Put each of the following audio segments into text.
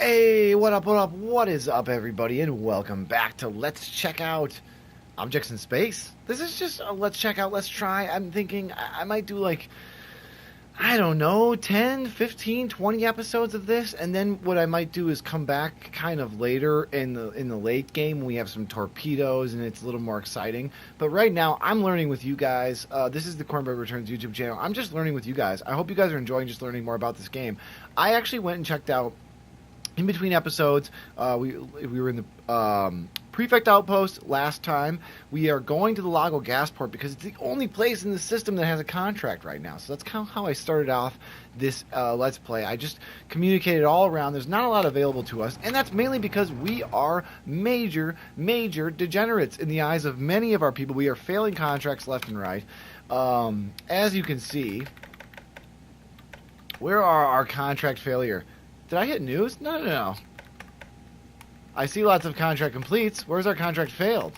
Hey, what up, what up, what is up, everybody, and welcome back to Let's Check Out Objects in Space. This is just a Let's Check Out, Let's Try. I'm thinking I might do like, I don't know, 10, 15, 20 episodes of this, and then what I might do is come back kind of later in the late game when we have some torpedoes and it's a little more exciting. But right now, I'm learning with you guys. This is the CornbreadReturns YouTube channel. I'm just learning with you guys. I hope you guys are enjoying just learning more about this game. I actually went and checked out in between episodes. We were in the Prefect Outpost last time. We are going to the Lago Gasport because it's the only place in the system that has a contract right now. So that's kind of how I started off this Let's Play. I just communicated all around. There's not a lot available to us, and that's mainly because we are major degenerates in the eyes of many of our people. We are failing contracts left and right. As you can see, where are our contract failure? Did I hit news? No. I see lots of contract completes. Where's our contract failed?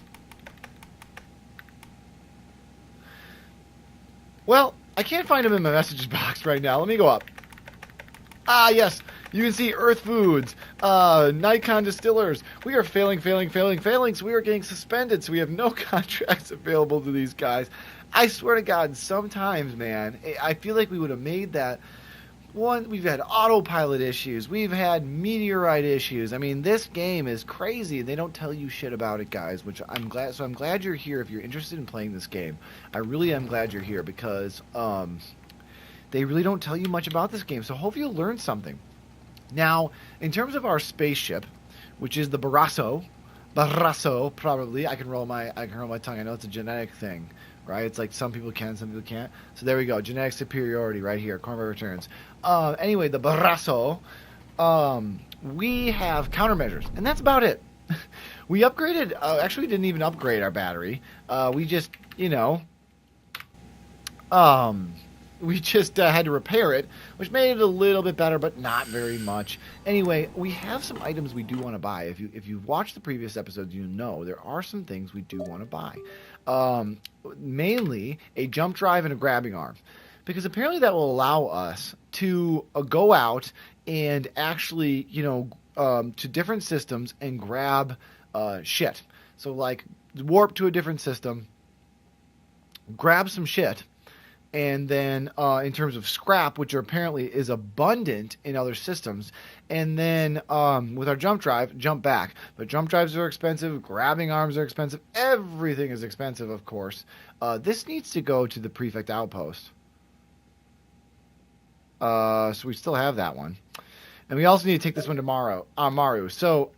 Well, I can't find them in my messages box right now. Let me go up. Ah, yes. You can see Earth Foods, Nikon Distillers. We are failing. So we are getting suspended. So we have no contracts available to these guys. I swear to God, sometimes, man, I feel like we would have made that. We've had autopilot issues. We've had meteorite issues. I mean, this game is crazy. They don't tell you shit about it, guys, which I'm glad. So I'm glad you're here if you're interested in playing this game. I really am glad you're here because they really don't tell you much about this game. So hopefully you'll learn something. Now, in terms of our spaceship, which is the Barrasso, probably. I can roll my tongue. I know it's a genetic thing. Right? It's like some people can, some people can't. So there we go. Genetic superiority right here. CornbreadReturns. Anyway, the Barrasso, we have countermeasures, and that's about it. We upgraded. Actually, we didn't even upgrade our battery. We just, we just had to repair it, which made it a little bit better, but not very much. Anyway, we have some items we do want to buy. If you've watched the previous episodes, you know there are some things we do want to buy. Mainly a jump drive and a grabbing arm, because apparently that will allow us to go out and actually, to different systems and grab shit. So like warp to a different system, grab some shit, and then in terms of scrap, which apparently is abundant in other systems, and then with our jump drive, jump back. But jump drives are expensive, grabbing arms are expensive, everything is expensive, of course. This needs to go to the Prefect Outpost. So we still have that one. And we also need to take this one to Maru. So,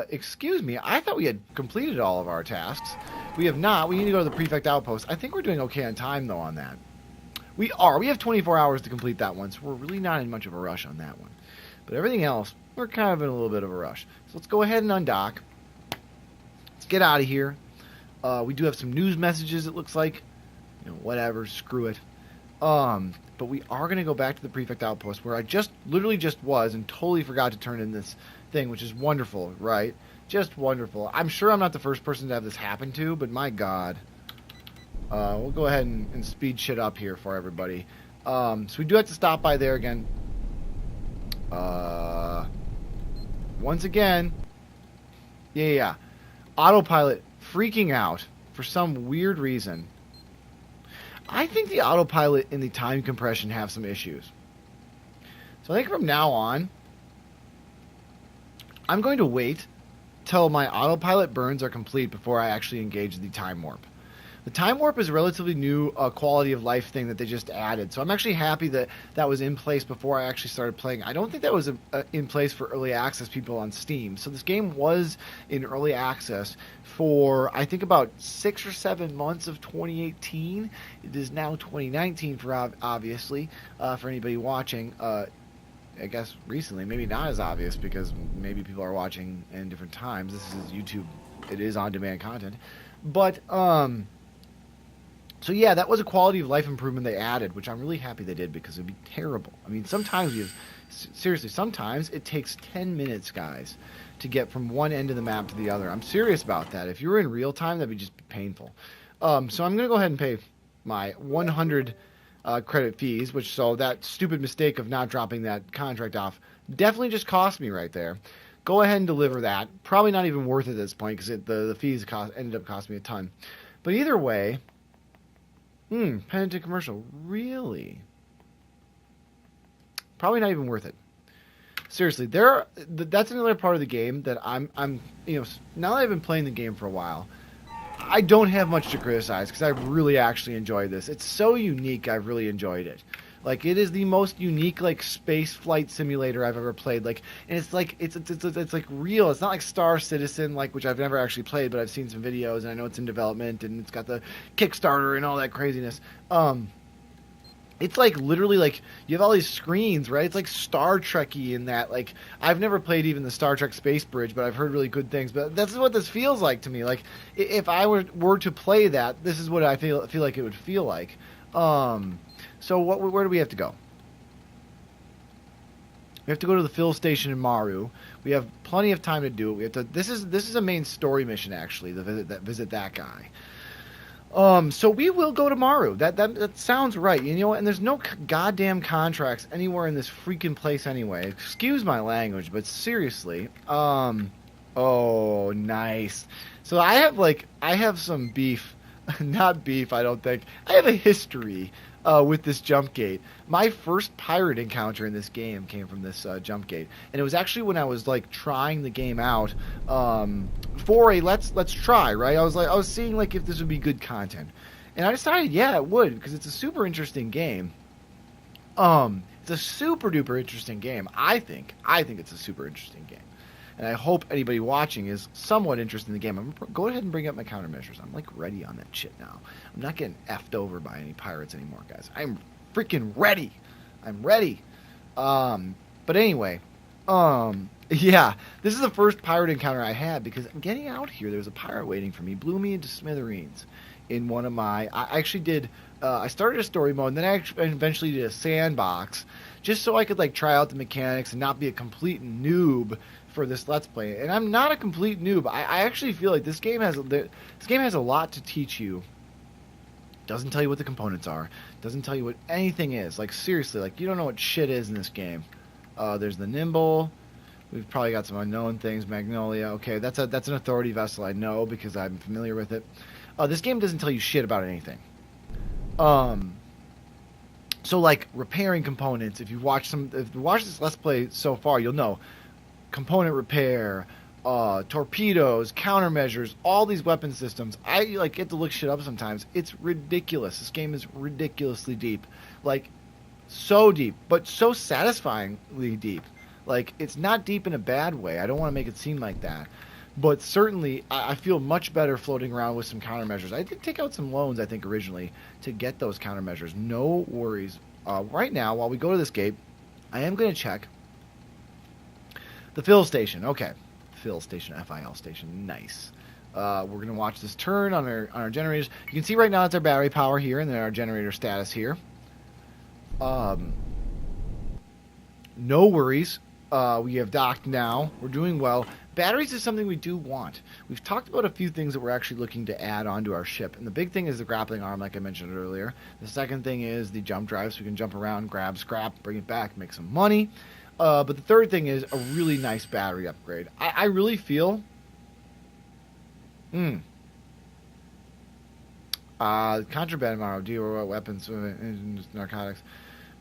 excuse me, I thought we had completed all of our tasks. We have not. We need to go to the Prefect Outpost. I think we're doing okay on time, though, on that. We are. We have 24 hours to complete that one, so we're really not in much of a rush on that one. But everything else, we're kind of in a little bit of a rush. So let's go ahead and undock. Let's get out of here. We do have some news messages, it looks like. Whatever, screw it. But we are going to go back to the Prefect Outpost, where I literally just was and totally forgot to turn in this thing, which is wonderful, right? Just wonderful. I'm sure I'm not the first person to have this happen to, but my God. We'll go ahead and speed shit up here for everybody. So we do have to stop by there again. Once again. Yeah. Autopilot freaking out for some weird reason. I think the autopilot and the time compression have some issues. So I think from now on, I'm going to wait till my autopilot burns are complete before I actually engage the time warp. The time warp is a relatively new quality of life thing that they just added. So I'm actually happy that that was in place before I actually started playing. I don't think that was in place for early access people on Steam. So this game was in early access for, I think, about 6 or 7 months of 2018. It is now 2019 for obviously, for anybody watching. I guess recently, maybe not as obvious because maybe people are watching in different times. This is YouTube. It is on-demand content. But, so yeah, that was a quality of life improvement they added, which I'm really happy they did because it would be terrible. I mean, sometimes sometimes it takes 10 minutes, guys, to get from one end of the map to the other. I'm serious about that. If you were in real time, that'd be just painful. So I'm going to go ahead and pay my 100 credit fees, so that stupid mistake of not dropping that contract off Definitely just cost me right there. Go ahead and deliver that. Probably not even worth it at this point because the fees ended up costing me a ton. But either way, penitent commercial, really? Probably not even worth it. Seriously, that's another part of the game that I'm now that I've been playing the game for a while, I don't have much to criticize because I've really actually enjoyed this. It's so unique. I've really enjoyed it. Like, it is the most unique, like, space flight simulator I've ever played. Like, and it's like it's like real. It's not like Star Citizen, like, which I've never actually played, but I've seen some videos and I know it's in development and it's got the Kickstarter and all that craziness. It's like literally like you have all these screens, right? It's like Star Trek-y in that. Like, I've never played even the Star Trek Space Bridge, but I've heard really good things. But that's what this feels like to me. Like, if I were to play that, this is what I feel like it would feel like. So where do we have to go? We have to go to the fill station in Maru. We have plenty of time to do it. We have to. This is a main story mission actually. The visit that guy. So we will go to Maru. That sounds right. You know what? And there's no goddamn contracts anywhere in this freaking place anyway. Excuse my language, but seriously. Oh, nice. So I have some beef. Not beef, I don't think. I have a history with this jump gate. My first pirate encounter in this game came from this jump gate, and it was actually when I was like trying the game out for a let's try, right? I was seeing like if this would be good content, and I decided yeah it would because it's a super interesting game. It's a super duper interesting game. I think it's a super interesting game. And I hope anybody watching is somewhat interested in the game. I'm going to go ahead and bring up my countermeasures. I'm like ready on that shit now. I'm not getting effed over by any pirates anymore, guys. I'm freaking ready. I'm ready. But anyway, yeah, this is the first pirate encounter I had because I'm getting out here. There was a pirate waiting for me. Blew me into smithereens in one of my. I actually did. I started a story mode, and then I eventually did a sandbox, just so I could like try out the mechanics and not be a complete noob for this Let's Play. And I'm not a complete noob. I actually feel like this game has a lot to teach you. Doesn't tell you what the components are. Doesn't tell you what anything is. Like, seriously, like, you don't know what shit is in this game. There's the Nimble. We've probably got some unknown things. Magnolia. Okay, that's an authority vessel. I know because I'm familiar with it. This game doesn't tell you shit about anything. So like repairing components. If you watch this Let's Play so far, you'll know component repair, torpedoes, countermeasures, all these weapon systems. I like get to look shit up sometimes. It's ridiculous. This game is ridiculously deep, like so deep, but so satisfyingly deep. Like, it's not deep in a bad way. I don't want to make it seem like that. But certainly, I feel much better floating around with some countermeasures. I did take out some loans, I think, originally, to get those countermeasures. No worries. Right now, while we go to this gate, I am going to check the fill station. Okay. Fill station, FIL station. Nice. We're going to watch this turn on our generators. You can see right now it's our battery power here, and then our generator status here. No worries. We have docked now. We're doing well. Batteries is something we do want. We've talked about a few things that we're actually looking to add onto our ship. And the big thing is the grappling arm, like I mentioned earlier. The second thing is the jump drive, so we can jump around, grab scrap, bring it back, make some money. But the third thing is a really nice battery upgrade. I really feel... contraband model, deal weapons, narcotics.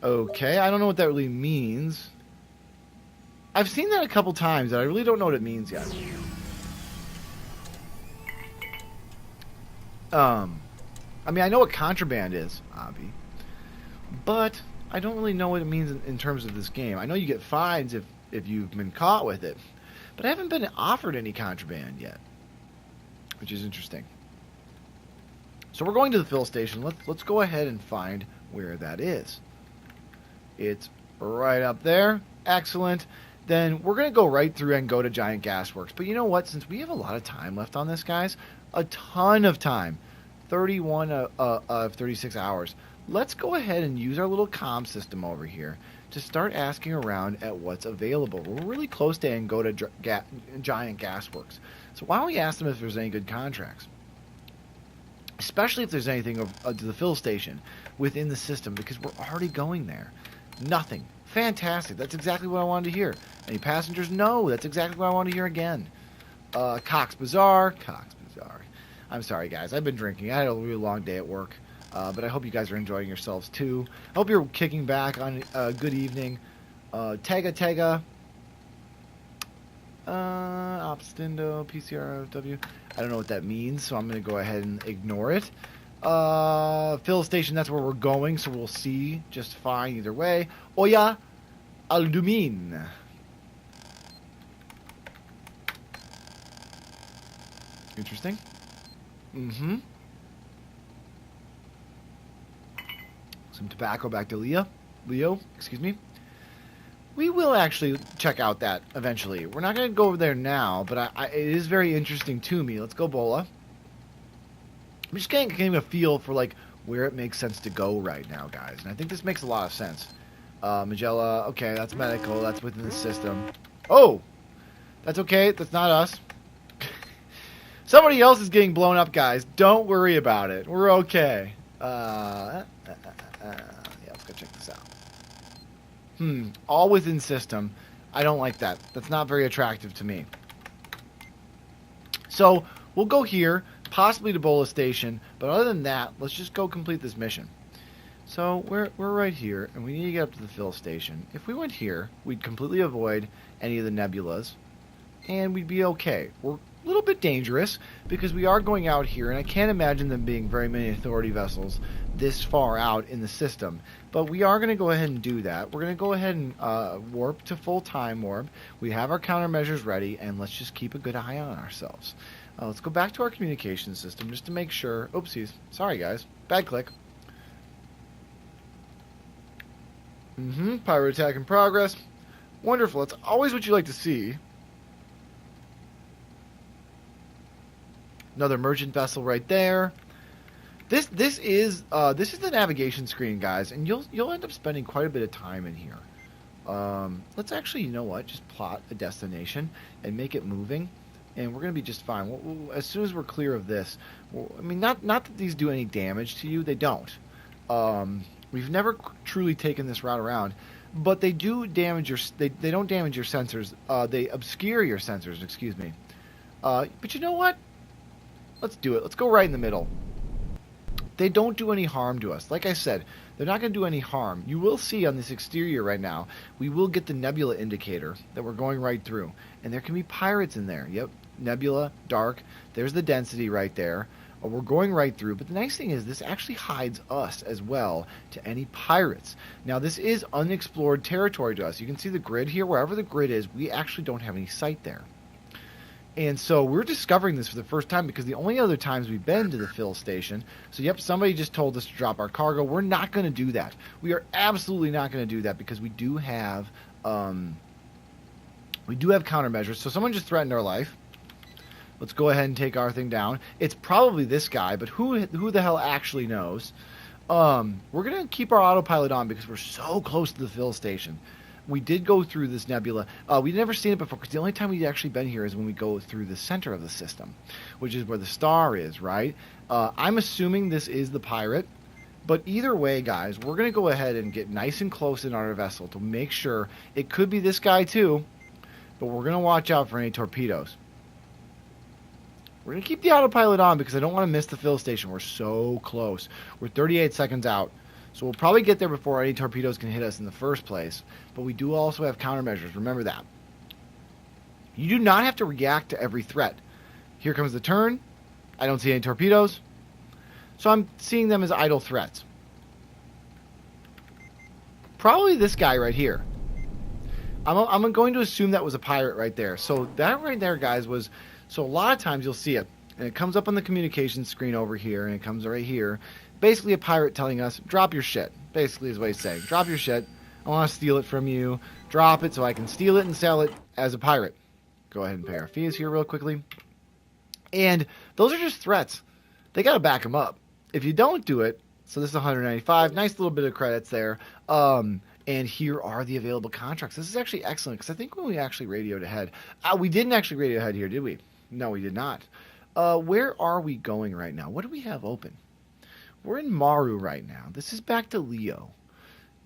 Okay, I don't know what that really means. I've seen that a couple times, and I really don't know what it means yet. I mean, I know what contraband is, Avi, but I don't really know what it means in terms of this game. I know you get fines if you've been caught with it, but I haven't been offered any contraband yet, which is interesting. So we're going to the fill station. Let's go ahead and find where that is. It's right up there. Excellent. Then we're going to go right through and go to Giant Gasworks. But you know what? Since we have a lot of time left on this, guys, a ton of time, 31 of 36 hours, let's go ahead and use our little comm system over here to start asking around at what's available. We're really close to and go to Giant Gasworks. So why don't we ask them if there's any good contracts? Especially if there's anything to the fill station within the system, because we're already going there. Nothing. Fantastic. That's exactly what I wanted to hear. Any passengers? No. That's exactly what I wanted to hear again. Cox Bazaar. I'm sorry, guys. I've been drinking. I had a really long day at work. But I hope you guys are enjoying yourselves, too. I hope you're kicking back on a good evening. Tega. Obstindo, PCRW. I don't know what that means, so I'm going to go ahead and ignore it. Fill station, that's where we're going, so we'll see just fine either way. Oya Aldumin. Interesting. Mm-hmm. Some tobacco back to Leo, excuse me. We will actually check out that eventually. We're not going to go over there now, but it is very interesting to me. Let's go Bola. I'm just getting a feel for, like, where it makes sense to go right now, guys. And I think this makes a lot of sense. Magella, okay, that's medical. That's within the system. Oh! That's okay. That's not us. Somebody else is getting blown up, guys. Don't worry about it. We're okay. Yeah, let's go check this out. All within system. I don't like that. That's not very attractive to me. So, we'll go here, possibly to Bola Station, but other than that, let's just go complete this mission. So, we're right here, and we need to get up to the fill station. If we went here, we'd completely avoid any of the nebulas, and we'd be okay. We're a little bit dangerous, because we are going out here, and I can't imagine them being very many authority vessels this far out in the system. But we are going to go ahead and do that. We're going to go ahead and warp to full time warp. We have our countermeasures ready, and let's just keep a good eye on ourselves. Let's go back to our communication system just to make sure. Oopsies. Sorry, guys. Bad click. Pirate attack in progress. Wonderful. That's always what you like to see. Another merchant vessel right there. This is the navigation screen, guys, and you'll end up spending quite a bit of time in here. Let's actually, you know what, just plot a destination and make it moving, and we're gonna be just fine. As soon as we're clear of this, I mean, not that these do any damage to you. They don't. We've never truly taken this route around, but they do damage your. They don't damage your sensors. They obscure your sensors. Excuse me. But you know what? Let's do it. Let's go right in the middle. They don't do any harm to us. Like I said, they're not going to do any harm. You will see on this exterior right now, we will get the nebula indicator that we're going right through. And there can be pirates in there. Yep, nebula, dark. There's the density right there. We're going right through. But the nice thing is this actually hides us as well to any pirates. Now, this is unexplored territory to us. You can see the grid here. Wherever the grid is, we actually don't have any sight there. And so we're discovering this for the first time because the only other times we've been to the fill station, so yep, somebody just told us to drop our cargo. We're not going to do that. We are absolutely not going to do that because we do have countermeasures. So someone just threatened our life. Let's go ahead and take our thing down. It's probably this guy, but who the hell actually knows? We're going to keep our autopilot on because we're so close to the fill station. We did go through this nebula. We'd never seen it before because the only time we'd actually been here is when we go through the center of the system, which is where the star is, right? I'm assuming this is the pirate. But either way, guys, we're going to go ahead and get nice and close in our vessel to make sure. It could be this guy too, but we're going to watch out for any torpedoes. We're going to keep the autopilot on because I don't want to miss the fill station. We're so close. We're 38 seconds out. So we'll probably get there before any torpedoes can hit us in the first place. But we do also have countermeasures. Remember that. You do not have to react to every threat. Here comes the turn. I don't see any torpedoes. So I'm seeing them as idle threats. Probably this guy right here. I'm going to assume that was a pirate right there. So that right there, guys, was... So a lot of times you'll see it. And it comes up on the communication screen over here. And it comes right here. Basically a pirate telling us, drop your shit. Basically is what he's saying. Drop your shit. I want to steal it from you. Drop it so I can steal it and sell it as a pirate. Go ahead and pay our fees here real quickly. And those are just threats. They got to back them up. If you don't do it, so this is 195. Nice little bit of credits there. And here are the available contracts. This is actually excellent because I think when we actually radioed ahead, we didn't actually radio ahead here, did we? No, we did not. Where are we going right now? What do we have open? We're in Maru right now. This is back to Leo.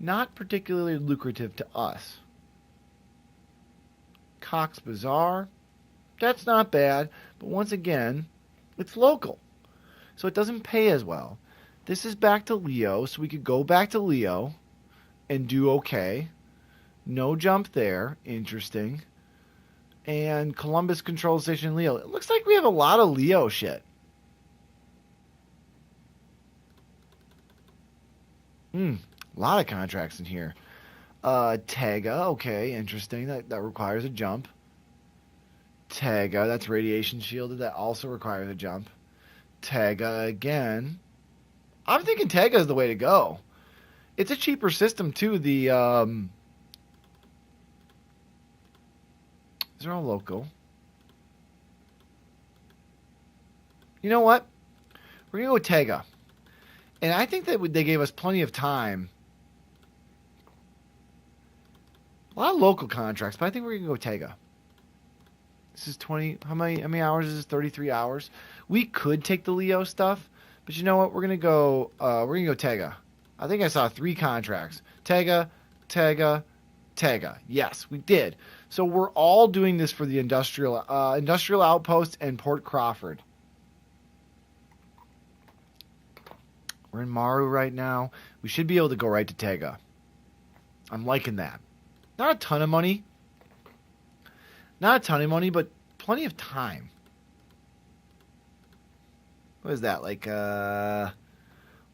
Not particularly lucrative to us. Cox Bazaar. That's not bad, but once again, it's local. So it doesn't pay as well. This is back to Leo, so we could go back to Leo and do okay. No jump there. Interesting. And Columbus Control Station Leo. It looks like we have a lot of Leo shit. A lot of contracts in here. Tega, okay, interesting. That requires a jump. Tega, that's radiation shielded. That also requires a jump. Tega again. I'm thinking Tega is the way to go. It's a cheaper system too. These are all local. You know what? We're gonna go with Tega. And I think that they gave us plenty of time. A lot of local contracts, but I think we're going to go Tega. This is 20... How many hours is this? 33 hours. We could take the Leo stuff, but you know what? We're going to go Tega. I think I saw 3 contracts. Tega, Tega, Tega. Yes, we did. So we're all doing this for the industrial outpost and Port Crawford. We're in Maru right now. We should be able to go right to Tega. I'm liking that. Not a ton of money. Not a ton of money, but plenty of time. What is that? Like a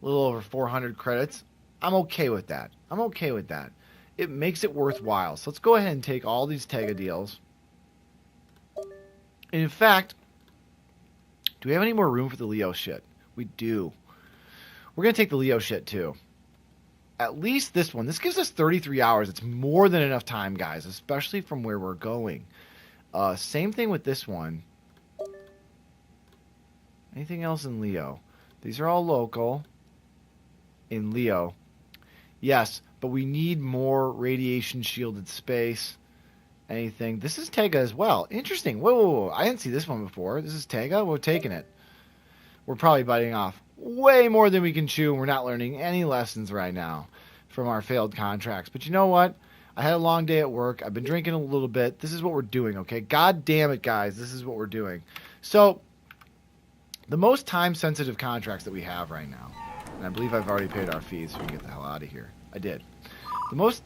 little over 400 credits. I'm okay with that. I'm okay with that. It makes it worthwhile. So let's go ahead and take all these Tega deals. And in fact, do we have any more room for the Leo shit? We do. We're going to take the Leo shit, too. At least this one. This gives us 33 hours. It's more than enough time, guys, especially from where we're going. Same thing with this one. Anything else in Leo? These are all local. In Leo. Yes, but we need more radiation-shielded space. Anything. This is Tega as well. Interesting. Whoa. I didn't see this one before. This is Tega? We're taking it. We're probably biting off way more than we can chew, and we're not learning any lessons right now from our failed contracts. But you know what? I had a long day at work. I've been drinking a little bit. This is what we're doing, okay? God damn it, guys. This is what we're doing. So, the most time-sensitive contracts that we have right now, and I believe I've already paid our fees, so we can get the hell out of here. I did. The most...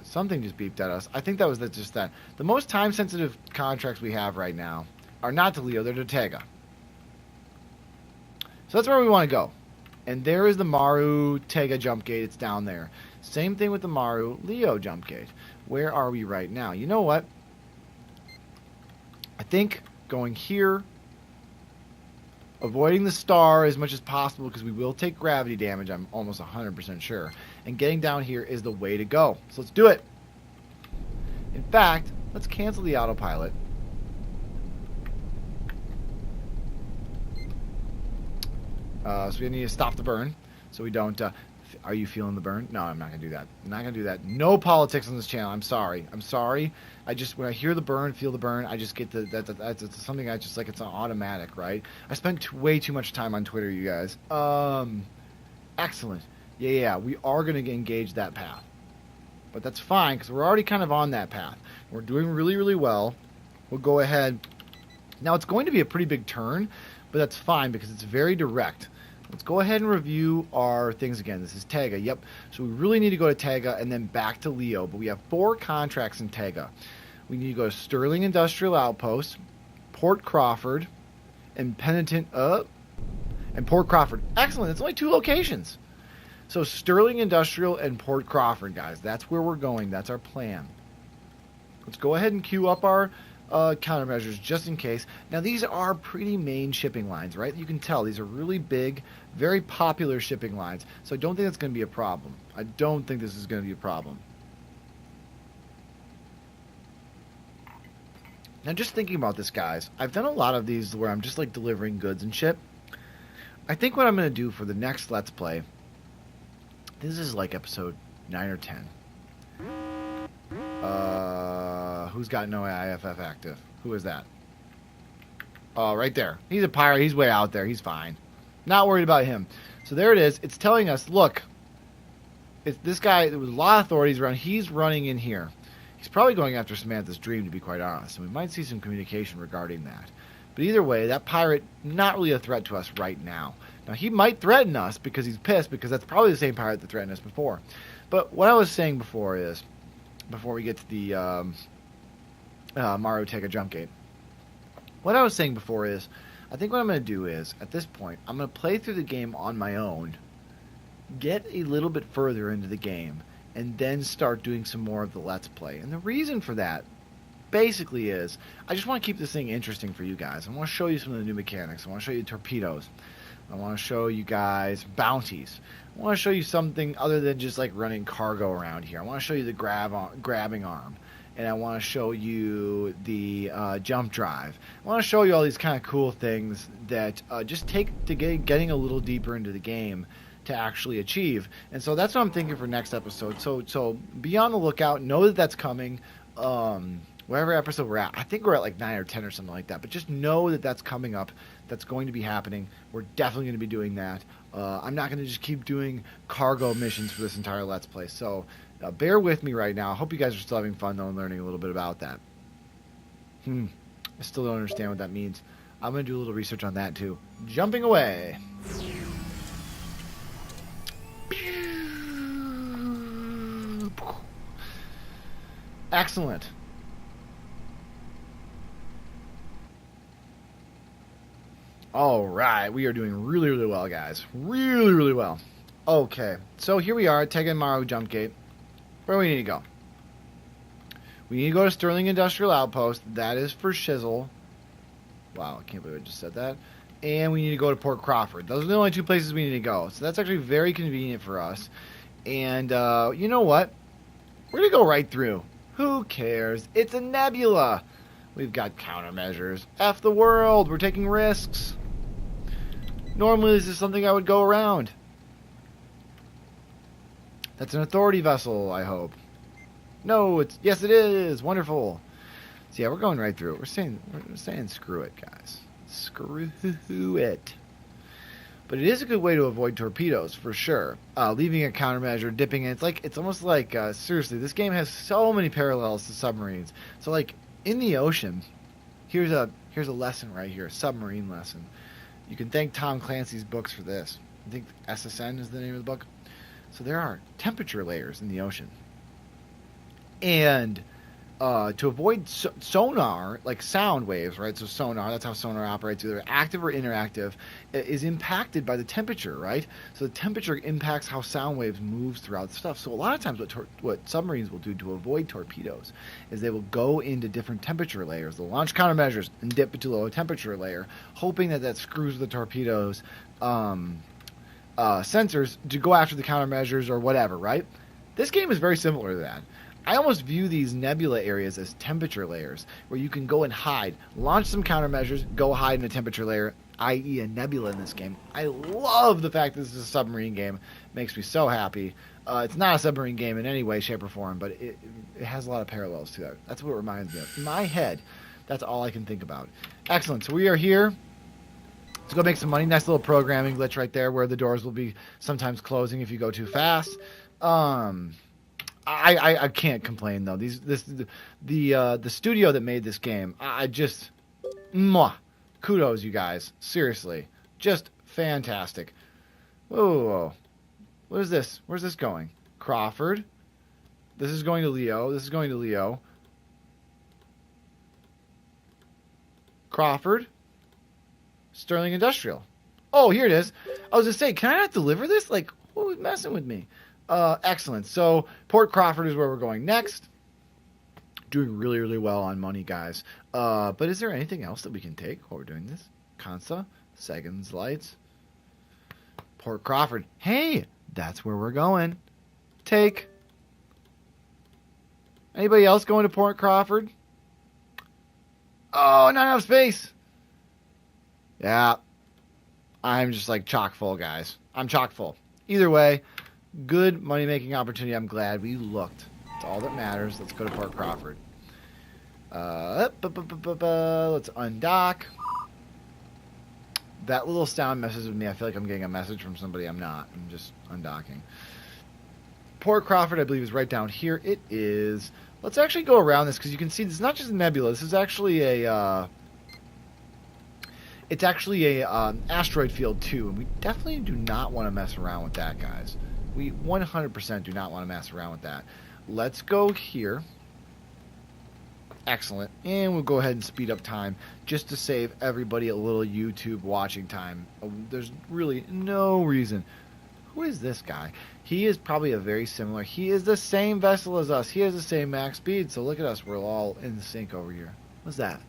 something just beeped at us. I think that was just that. The most time-sensitive contracts we have right now are not to Leo. They're to Tega. So that's where we want to go. And there is the Maru Tega jump gate. It's down there. Same thing with the Maru Leo jump gate. Where are we right now? You know what? I think going here, avoiding the star as much as possible because we will take gravity damage, I'm almost 100% sure. And getting down here is the way to go. So let's do it. In fact, let's cancel the autopilot. So we need to stop the burn so we don't... are you feeling the burn? No, I'm not going to do that. I'm not going to do that. No politics on this channel. I'm sorry. I'm sorry. When I hear the burn, feel the burn, I just get that's something I just like, it's an automatic, right? I spent way too much time on Twitter, you guys. Excellent. Yeah, we are going to engage that path. But that's fine because we're already kind of on that path. We're doing really, really well. We'll go ahead. Now, it's going to be a pretty big turn, but that's fine because it's very direct. Let's go ahead and review our things again. This is Tega. Yep. So we really need to go to Tega and then back to Leo. But we have 4 contracts in Tega. We need to go to Sterling Industrial Outpost, Port Crawford, and Penitent and Port Crawford. Excellent. It's only 2 locations. So Sterling Industrial and Port Crawford, guys. That's where we're going. That's our plan. Let's go ahead and queue up our countermeasures just in case. Now these are pretty main shipping lines, right? You can tell these are really big, very popular shipping lines. So I don't think that's going to be a problem. I don't think this is going to be a problem. Now just thinking about this, guys, I've done a lot of these where I'm just like delivering goods and shit. I think what I'm going to do for the next Let's Play, this is like episode 9 or 10. Who's got no IFF active? Who is that? Oh, right there. He's a pirate. He's way out there. He's fine. Not worried about him. So there it is. It's telling us, look, it's this guy. There was a lot of authorities around. He's running in here. He's probably going after Samantha's dream, to be quite honest. And we might see some communication regarding that. But either way, that pirate, not really a threat to us right now. Now, he might threaten us because he's pissed, because that's probably the same pirate that threatened us before. But what I was saying before is, before we get to the Mario Tega jump gate, what I was saying before is, I think what I'm going to do is, at this point, I'm going to play through the game on my own, get a little bit further into the game, and then start doing some more of the Let's Play. And the reason for that, basically, is I just want to keep this thing interesting for you guys. I want to show you some of the new mechanics. I want to show you torpedoes. I want to show you guys bounties. I want to show you something other than just like running cargo around here. I want to show you the grabbing arm. And I want to show you the jump drive. I want to show you all these kind of cool things that just take to getting a little deeper into the game to actually achieve. And so that's what I'm thinking for next episode. So be on the lookout. Know that that's coming. Whatever episode we're at. I think we're at like 9 or 10 or something like that. But just know that that's coming up. That's going to be happening. We're definitely going to be doing that. I'm not going to just keep doing cargo missions for this entire Let's Play. So bear with me right now. I hope you guys are still having fun, though, and learning a little bit about that. I still don't understand what that means. I'm going to do a little research on that, too. Jumping away. Excellent. Alright, we are doing really, really well, guys. Really, really well. Okay, so here we are at Tega Maru Jump Gate. Where do we need to go? We need to go to Sterling Industrial Outpost. That is for shizzle. Wow, I can't believe I just said that. And we need to go to Port Crawford. Those are the only two places we need to go. So that's actually very convenient for us. And you know what? We're going to go right through. Who cares? It's a nebula. We've got countermeasures. F the world. We're taking risks. Normally this is something I would go around. That's an authority vessel, I hope. No, it's... Yes, it is. Wonderful. So yeah, we're going right through it. We're saying screw it, guys. Screw it. But it is a good way to avoid torpedoes, for sure. Leaving a countermeasure, dipping in. It's almost like, seriously, this game has so many parallels to submarines. So, like, in the ocean, here's a lesson right here, a submarine lesson. You can thank Tom Clancy's books for this. I think SSN is the name of the book. So there are temperature layers in the ocean. And to avoid sonar, like sound waves, right? So sonar, that's how sonar operates, either active or interactive, is impacted by the temperature, right? So the temperature impacts how sound waves moves throughout stuff. So a lot of times what submarines will do to avoid torpedoes is they will go into different temperature layers. They'll launch countermeasures and dip into a low temperature layer, hoping that screws the torpedoes sensors to go after the countermeasures or whatever, right? This game is very similar to that. I almost view these nebula areas as temperature layers, where you can go and hide, launch some countermeasures, go hide in a temperature layer, i.e. a nebula in this game. I love the fact that this is a submarine game. It makes me so happy. It's not a submarine game in any way, shape, or form, but it has a lot of parallels to that. That's what it reminds me of. In my head, that's all I can think about. Excellent. So we are here to go make some money. Nice little programming glitch right there, where the doors will be sometimes closing if you go too fast. I can't complain though. The studio that made this game, I just kudos, you guys. Seriously, just fantastic. Whoa. What is this? Where's this going? Crawford. This is going to Leo. This is going to Leo. Crawford. Sterling Industrial. Oh, here it is. I was just saying, can I not deliver this? Like, who was messing with me? Excellent. So Port Crawford is where we're going next. Doing really, really well on money, guys. But is there anything else that we can take while we're doing this? Consa, Sagan's Lights, Port Crawford. Hey, that's where we're going. Take. Anybody else going to Port Crawford? Oh, not enough space. Yeah. I'm just like chock full, guys. I'm chock full. Either way, good money-making opportunity. I'm glad we looked. That's all that matters. Let's go to Port Crawford. Let's undock. That little sound messes with me. I feel like I'm getting a message from somebody. I'm not. I'm just undocking. Port Crawford, I believe, is right down here. It is. Let's actually go around this because you can see this is not just a nebula. This is actually a. It's actually a asteroid field too, and we definitely do not want to mess around with that, guys. We 100% do not want to mess around with that. Let's go here. Excellent. And we'll go ahead and speed up time just to save everybody a little YouTube watching time. There's really no reason. Who is this guy? He is probably a very similar. He is the same vessel as us. He has the same max speed. So look at us. We're all in sync over here. What's that?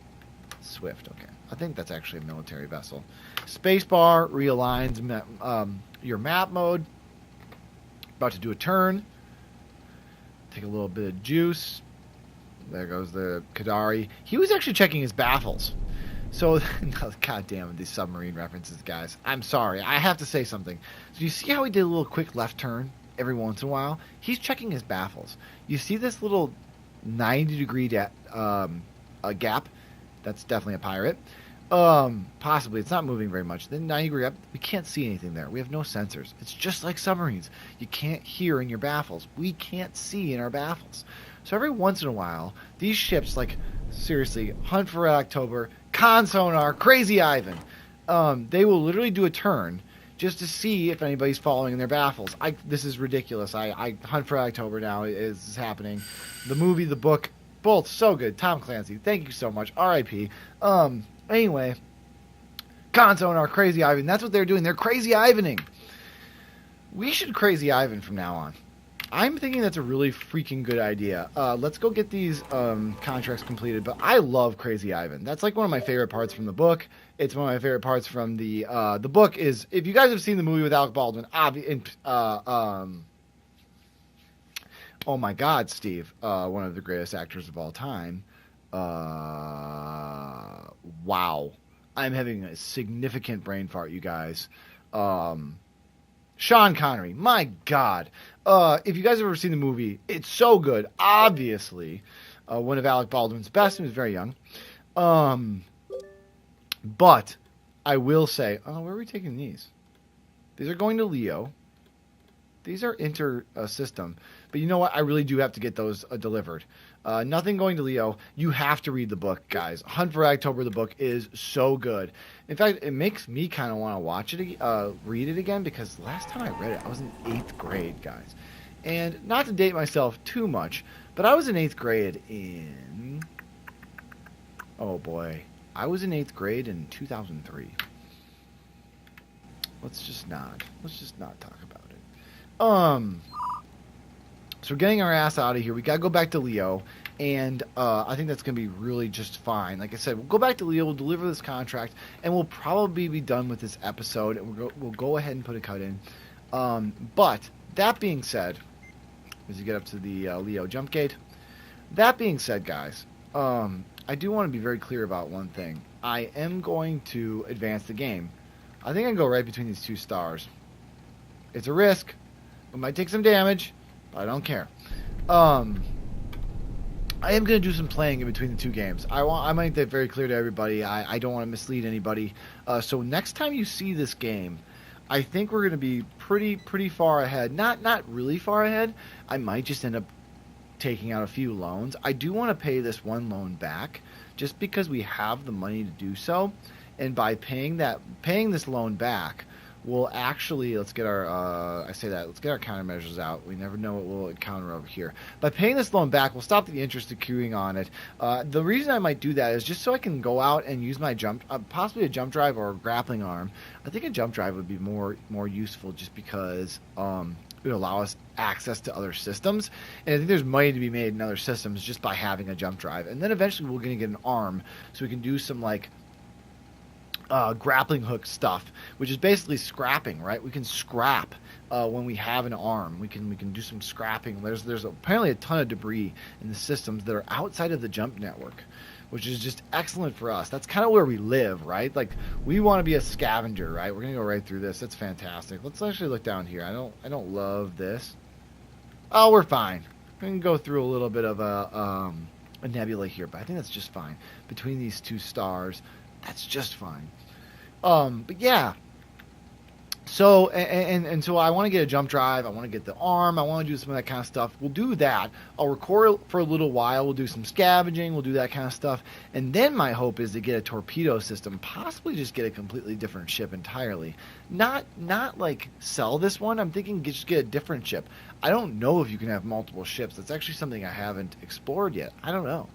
Swift. Okay. I think that's actually a military vessel. Spacebar realigns your map mode. About to do a turn. Take a little bit of juice. There goes the Kadari. He was actually checking his baffles. So, God damn it, these submarine references, guys. I'm sorry. I have to say something. So you see how he did a little quick left turn every once in a while? He's checking his baffles. You see this little 90-degree gap? That's definitely a pirate. Possibly. It's not moving very much. Then 90-degree up, we can't see anything there. We have no sensors. It's just like submarines. You can't hear in your baffles. We can't see in our baffles. So every once in a while, these ships, like, seriously, Hunt for Red October, Con Sonar, Crazy Ivan, they will literally do a turn just to see if anybody's following in their baffles. This is ridiculous. Hunt for Red October now is happening. The movie, the book, both so good. Tom Clancy, thank you so much. R.I.P. Anyway, Con Sonar, Crazy Ivan, that's what they're doing. They're Crazy Ivaning. We should Crazy Ivan from now on. I'm thinking that's a really freaking good idea. Let's go get these contracts completed. But I love Crazy Ivan. That's like one of my favorite parts from the book. It's one of my favorite parts from the book. Is if you guys have seen the movie with Alec Baldwin, oh my God, Steve, one of the greatest actors of all time. Wow, I'm having a significant brain fart, you guys. Sean Connery, my God. If you guys have ever seen the movie, it's so good. Obviously, one of Alec Baldwin's best. He was very young. But I will say, where are we taking these? These are going to Leo. These are inter-system. But you know what? I really do have to get those delivered. Nothing going to Leo. You have to read the book, guys. Hunt for October, the book is so good. In fact, it makes me kind of want to watch it, read it again, because last time I read it, I was in 8th grade, guys. And not to date myself too much, but I was in 8th grade in... Oh, boy. I was in 8th grade in 2003. Let's just not talk about it. So we're getting our ass out of here. We got to go back to Leo, and I think that's going to be really just fine. Like I said, we'll go back to Leo, we'll deliver this contract, and we'll probably be done with this episode, and we'll go ahead and put a cut in. But that being said, as you get up to the Leo jump gate, that being said, guys, I do want to be very clear about one thing. I am going to advance the game. I think I can go right between these two stars. It's a risk. It might take some damage. I don't care. I am going to do some playing in between the two games. I make that very clear to everybody. I don't want to mislead anybody. So next time you see this game, I think we're going to be pretty far ahead. Not really far ahead. I might just end up taking out a few loans. I do want to pay this one loan back just because we have the money to do so. And by paying this loan back, we'll actually, let's get our countermeasures out. We never know what we'll encounter over here. By paying this loan back, we'll stop the interest accruing on it. The reason I might do that is just so I can go out and use my possibly a jump drive or a grappling arm. I think a jump drive would be more useful just because it would allow us access to other systems. And I think there's money to be made in other systems just by having a jump drive. And then eventually we're going to get an arm so we can do some like grappling hook stuff, which is basically scrapping, right? We can scrap when we have an arm. We can do some scrapping. There's apparently a ton of debris in the systems that are outside of the jump network, which is just excellent for us. That's kind of where we live, right? Like we want to be a scavenger, right? We're gonna go right through this. That's fantastic. Let's actually look down here. I don't love this. Oh, we're fine. We can go through a little bit of a nebula here, but I think that's just fine. Between these two stars, that's just fine. But yeah. So and so I want to get a jump drive. I want to get the arm. I want to do some of that kind of stuff. We'll do that. I'll record for a little while. We'll do some scavenging. We'll do that kind of stuff. And then my hope is to get a torpedo system. Possibly just get a completely different ship entirely. Not like sell this one. I'm thinking just get a different ship. I don't know if you can have multiple ships. That's actually something I haven't explored yet. I don't know.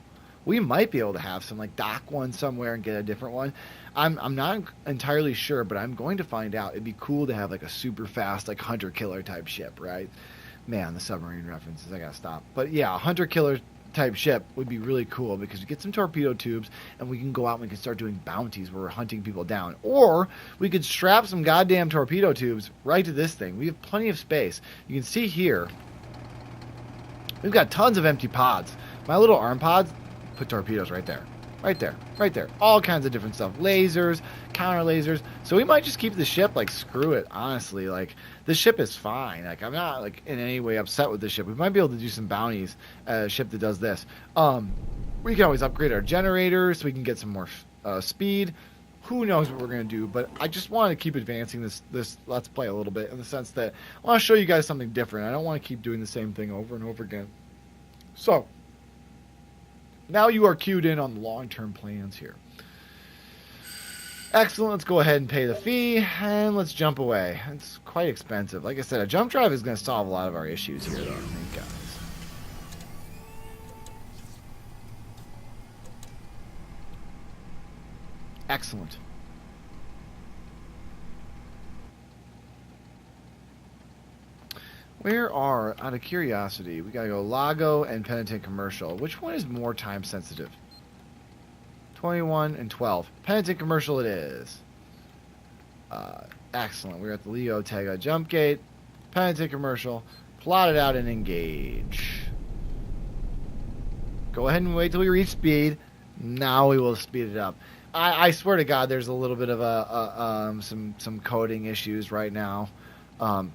We might be able to have some like dock one somewhere and get a different one. I'm not entirely sure, but I'm going to find out. It'd be cool to have like a super fast like hunter killer type ship, right? Man, the submarine references, I gotta stop. But yeah, a hunter killer type ship would be really cool because we get some torpedo tubes and we can go out and we can start doing bounties where we're hunting people down. Or we could strap some goddamn torpedo tubes right to this thing. We have plenty of space. You can see here, we've got tons of empty pods. My little arm pods, put torpedoes right there. Right there. Right there. All kinds of different stuff. Lasers, counter lasers. So we might just keep the ship, like, screw it, honestly. Like, the ship is fine. Like, I'm not, like, in any way upset with the ship. We might be able to do some bounties at a ship that does this. We can always upgrade our generators so we can get some more speed. Who knows what we're going to do, but I just want to keep advancing this Let's Play a little bit in the sense that I want to show you guys something different. I don't want to keep doing the same thing over and over again. So, now you are cued in on the long-term plans here. Excellent. Let's go ahead and pay the fee, and let's jump away. It's quite expensive. Like I said, a jump drive is going to solve a lot of our issues here, though, I think, guys. Excellent. Where are, out of curiosity, we gotta go Lago and Penitent Commercial. Which one is more time sensitive? 21 and 12. Penitent Commercial it is. Excellent. We're at the Leo Tega jump gate. Penitent Commercial. Plot it out and engage. Go ahead and wait till we reach speed. Now we will speed it up. I swear to God, there's a little bit of some coding issues right now.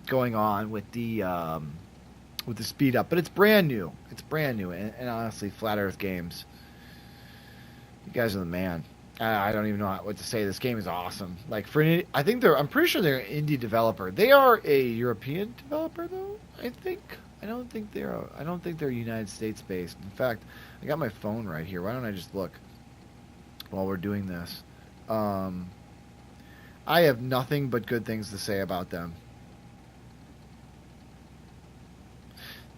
Going on with the speed up, but it's brand new. It's brand new, and honestly, Flat Earth Games, you guys are the man. I don't even know what to say. This game is awesome. Like I'm pretty sure they're an indie developer. They are a European developer, though. I don't think they're United States based. In fact, I got my phone right here. Why don't I just look while we're doing this? I have nothing but good things to say about them.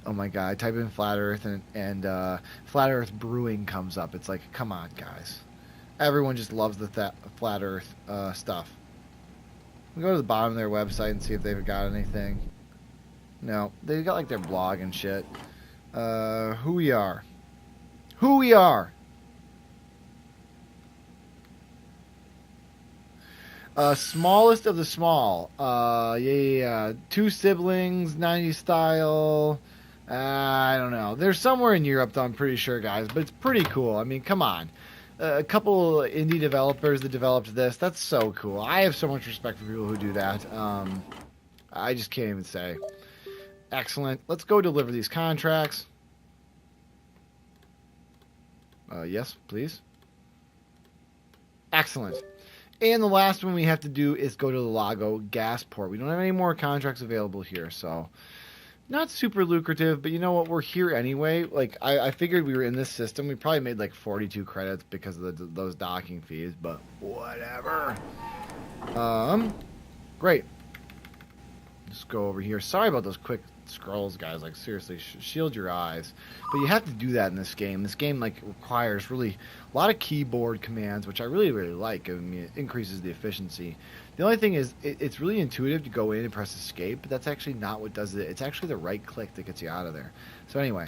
Oh my God, I type in Flat Earth and Flat Earth Brewing comes up. It's like, come on, guys. Everyone just loves the Flat Earth stuff. We go to the bottom of their website and see if they've got anything. No, they've got like their blog and shit. Who we are. Who we are. Smallest of the small. Yeah. 2 siblings, 90s style. I don't know. They're somewhere in Europe, though, I'm pretty sure, guys. But it's pretty cool. I mean, come on. A couple indie developers that developed this. That's so cool. I have so much respect for people who do that. I just can't even say. Excellent. Let's go deliver these contracts. Yes, please. Excellent. And the last one we have to do is go to the Lago gas port. We don't have any more contracts available here, so not super lucrative, but you know what? We're here anyway. Like, I figured we were in this system. We probably made like 42 credits because of those docking fees, but whatever. Great. Just go over here. Sorry about those quick scrolls, guys. Like, seriously, shield your eyes. But you have to do that in this game. This game, like, requires really a lot of keyboard commands, which I really, really like. I mean, it increases the efficiency. The only thing is, it's really intuitive to go in and press escape, but that's actually not what does it. It's actually the right click that gets you out of there. So anyway,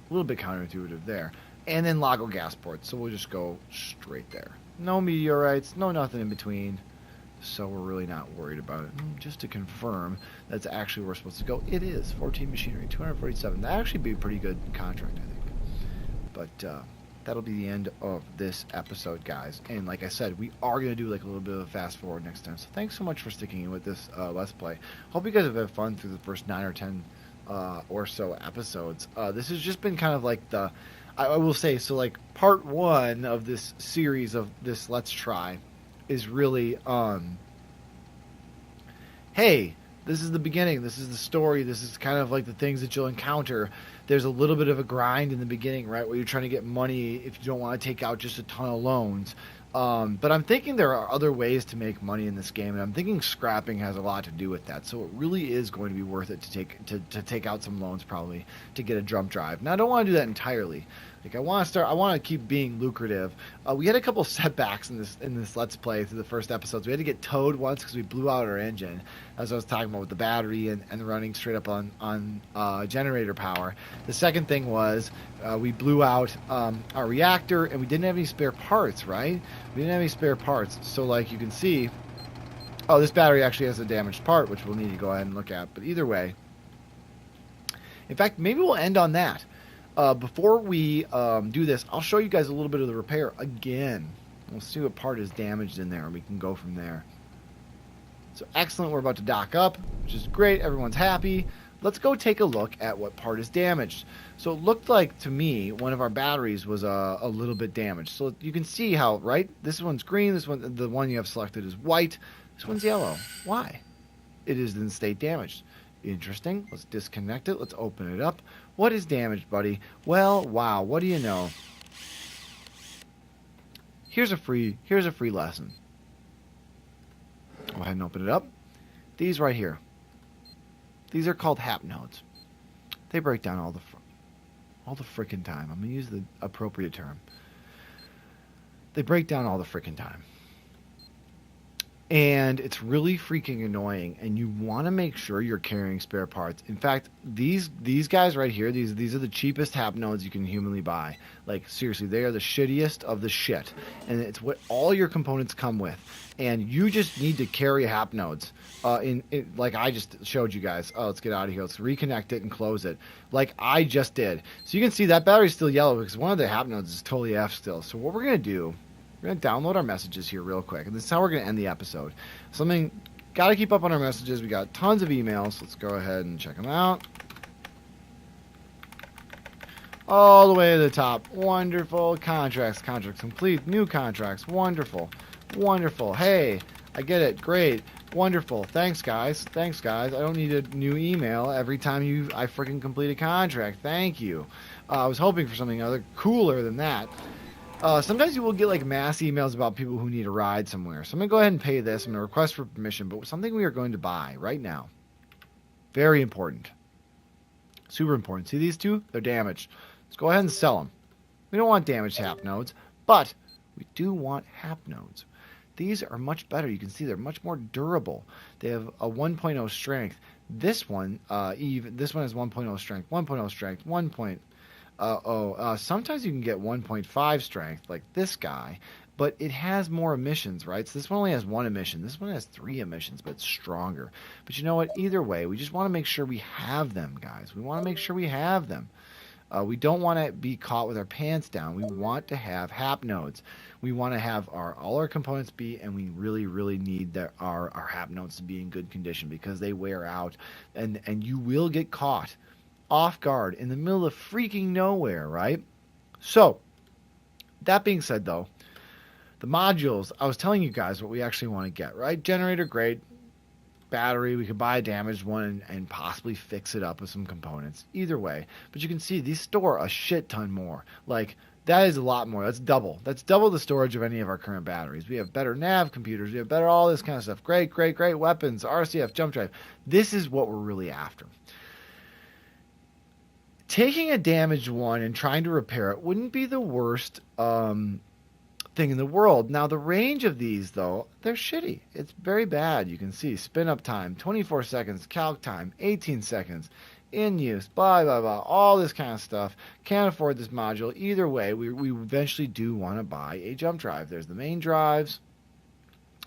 a little bit counterintuitive there. And then Lago Gasport, so we'll just go straight there. No meteorites, no nothing in between. So we're really not worried about it. Just to confirm, that's actually where we're supposed to go. It is 14 machinery, 247. That actually be a pretty good contract, I think. But that'll be the end of this episode, guys. And like I said, we are going to do like a little bit of a fast forward next time. So thanks so much for sticking in with this Let's Play. Hope you guys have had fun through the first 9 or 10 or so episodes. This has just been kind of like I will say, so like part 1 of this series of this Let's Try is really, hey, this is the beginning. This is the story. This is kind of like the things that you'll encounter. There's a little bit of a grind in the beginning, right, where you're trying to get money if you don't want to take out just a ton of loans. But I'm thinking there are other ways to make money in this game, and I'm thinking scrapping has a lot to do with that. So it really is going to be worth it to take out some loans probably to get a jump drive. Now I don't want to do that entirely. Like I want to keep being lucrative. We had a couple setbacks in this Let's Play through the first episodes. We had to get towed once because we blew out our engine, as I was talking about with the battery and running straight up on generator power. The second thing was we blew out our reactor and we didn't have any spare parts, right? We didn't have any spare parts. So like you can see, oh, this battery actually has a damaged part, which we'll need to go ahead and look at. But either way, in fact, maybe we'll end on that. Before we do this, I'll show you guys a little bit of the repair again. We'll see what part is damaged in there, and we can go from there. So excellent, we're about to dock up, which is great, everyone's happy. Let's go take a look at what part is damaged. So it looked like, to me, one of our batteries was a little bit damaged. So you can see how, right, this one's green, the one you have selected is white, this one's yellow. Why? It is in state damaged. Interesting. Let's disconnect it. Let's open it up. What is damaged, buddy? Well, wow. What do you know? Here's a free lesson. Go ahead and open it up. These right here. These are called hap nodes. They break down all the frickin' time. I'm gonna use the appropriate term. They break down all the frickin' time. And it's really freaking annoying, and you want to make sure you're carrying spare parts. In fact, these guys right here, these are the cheapest hap nodes you can humanly buy. Like, seriously, they are the shittiest of the shit. And it's what all your components come with. And you just need to carry hap nodes. Like I just showed you guys. Oh, let's get out of here. Let's reconnect it and close it. Like I just did. So you can see that battery's still yellow because one of the hap nodes is totally F still. So what we're going to do, we're going to download our messages here real quick. And this is how we're going to end the episode. Got to keep up on our messages. We got tons of emails. Let's go ahead and check them out. All the way to the top. Wonderful. Contracts complete. New contracts. Wonderful. Wonderful. Hey, I get it. Great. Wonderful. Thanks, guys. I don't need a new email every time I freaking complete a contract. Thank you. I was hoping for something other cooler than that. Sometimes you will get like mass emails about people who need a ride somewhere. So I'm going to go ahead and pay this. I'm going to request for permission, but something we are going to buy right now. Very important. Super important. See these two? They're damaged. Let's go ahead and sell them. We don't want damaged hap nodes, but we do want hap nodes. These are much better. You can see they're much more durable. They have a 1.0 strength. This one, this one has 1.0 strength, 1.0 strength, 1.0. Sometimes you can get 1.5 strength, like this guy, but it has more emissions, right? So this one only has 1 emission. This one has 3 emissions, but it's stronger. But you know what? Either way, we just want to make sure we have them, guys. We want to make sure we have them. We don't want to be caught with our pants down. We want to have hap nodes. We want to have all our components be, and we really, really need our hap nodes to be in good condition because they wear out, and you will get caught off guard in the middle of freaking nowhere, right? So, that being said, though, the modules, I was telling you guys what we actually want to get, right? Generator, great. Battery, we could buy a damaged one and possibly fix it up with some components. Either way. But you can see these store a shit ton more. Like, that is a lot more. That's double. That's double the storage of any of our current batteries. We have better nav computers. We have better all this kind of stuff. Great weapons, RCF, jump drive. This is what we're really after. Taking a damaged one and trying to repair it wouldn't be the worst thing in the world. Now, the range of these, though, they're shitty. It's very bad. You can see spin up time, 24 seconds, calc time, 18 seconds, in use, blah, blah, blah, all this kind of stuff. Can't afford this module. Either way, we eventually do want to buy a jump drive. There's the main drives.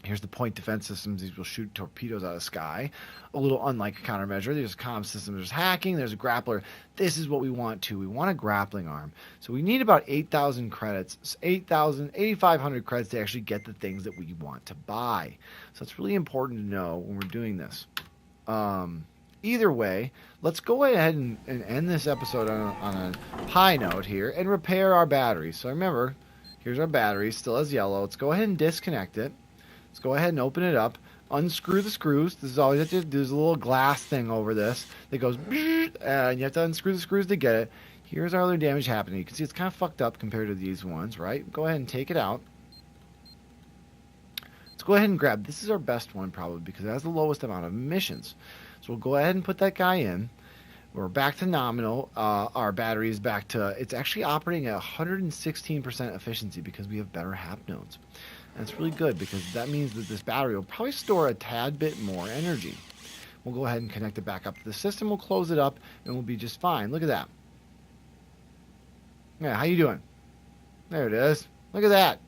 Here's the point defense systems. These will shoot torpedoes out of the sky. A little unlike a countermeasure. There's a comm system. There's hacking. There's a grappler. This is what we want too. We want a grappling arm. So we need about 8,000 credits, 8,500 credits to actually get the things that we want to buy. So it's really important to know when we're doing this. Either way, let's go ahead and end this episode on a high note here and repair our battery. So remember, here's our battery. Still has yellow. Let's go ahead and disconnect it. Let's go ahead and open it up. Unscrew the screws. This is all you have to do. There's a little glass thing over this that goes, and you have to unscrew the screws to get it. Here's our other damage happening. You can see it's kind of fucked up compared to these ones, right? Go ahead and take it out. Let's go ahead and grab. This is our best one probably because it has the lowest amount of emissions. So we'll go ahead and put that guy in. We're back to nominal. Our battery is back to, it's actually operating at 116% efficiency because we have better hap nodes. And it's really good because that means that this battery will probably store a tad bit more energy. We'll go ahead and connect it back up to the system. We'll close it up and we'll be just fine. Look at that. Yeah, how you doing? There it is. Look at that.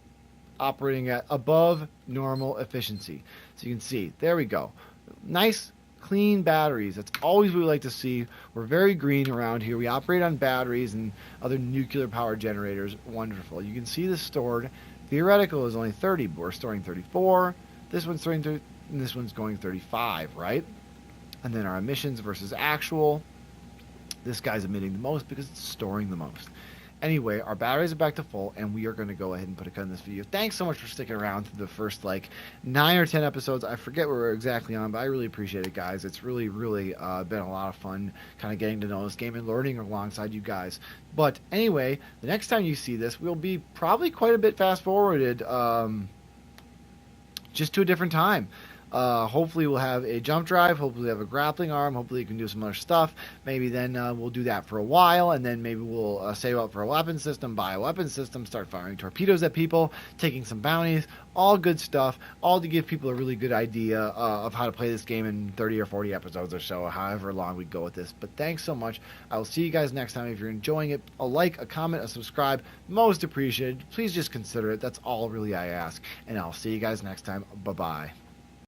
Operating at above normal efficiency. So you can see, there we go. Nice, clean batteries. That's always what we like to see. We're very green around here. We operate on batteries and other nuclear power generators. Wonderful. You can see this stored. Theoretical is only 30, but we're storing 34. This one's storing 30, and this one's going 35, right? And then our emissions versus actual. This guy's emitting the most because it's storing the most. Anyway, our batteries are back to full, and we are going to go ahead and put a cut in this video. Thanks so much for sticking around through the first, 9 or 10 episodes. I forget where we're exactly on, but I really appreciate it, guys. It's really been a lot of fun kind of getting to know this game and learning alongside you guys. But anyway, the next time you see this, we'll be probably quite a bit fast-forwarded just to a different time. Hopefully we'll have a jump drive, hopefully we'll have a grappling arm, hopefully you can do some other stuff. Maybe then we'll do that for a while, and then maybe we'll save up for a weapon system, buy a weapon system, start firing torpedoes at people, taking some bounties, all good stuff, all to give people a really good idea of how to play this game in 30 or 40 episodes or so, however long we go with this. But thanks so much. I will see you guys next time. If you're enjoying it, a like, a comment, a subscribe, most appreciated. Please just consider it. That's all really I ask. And I'll see you guys next time. Bye-bye.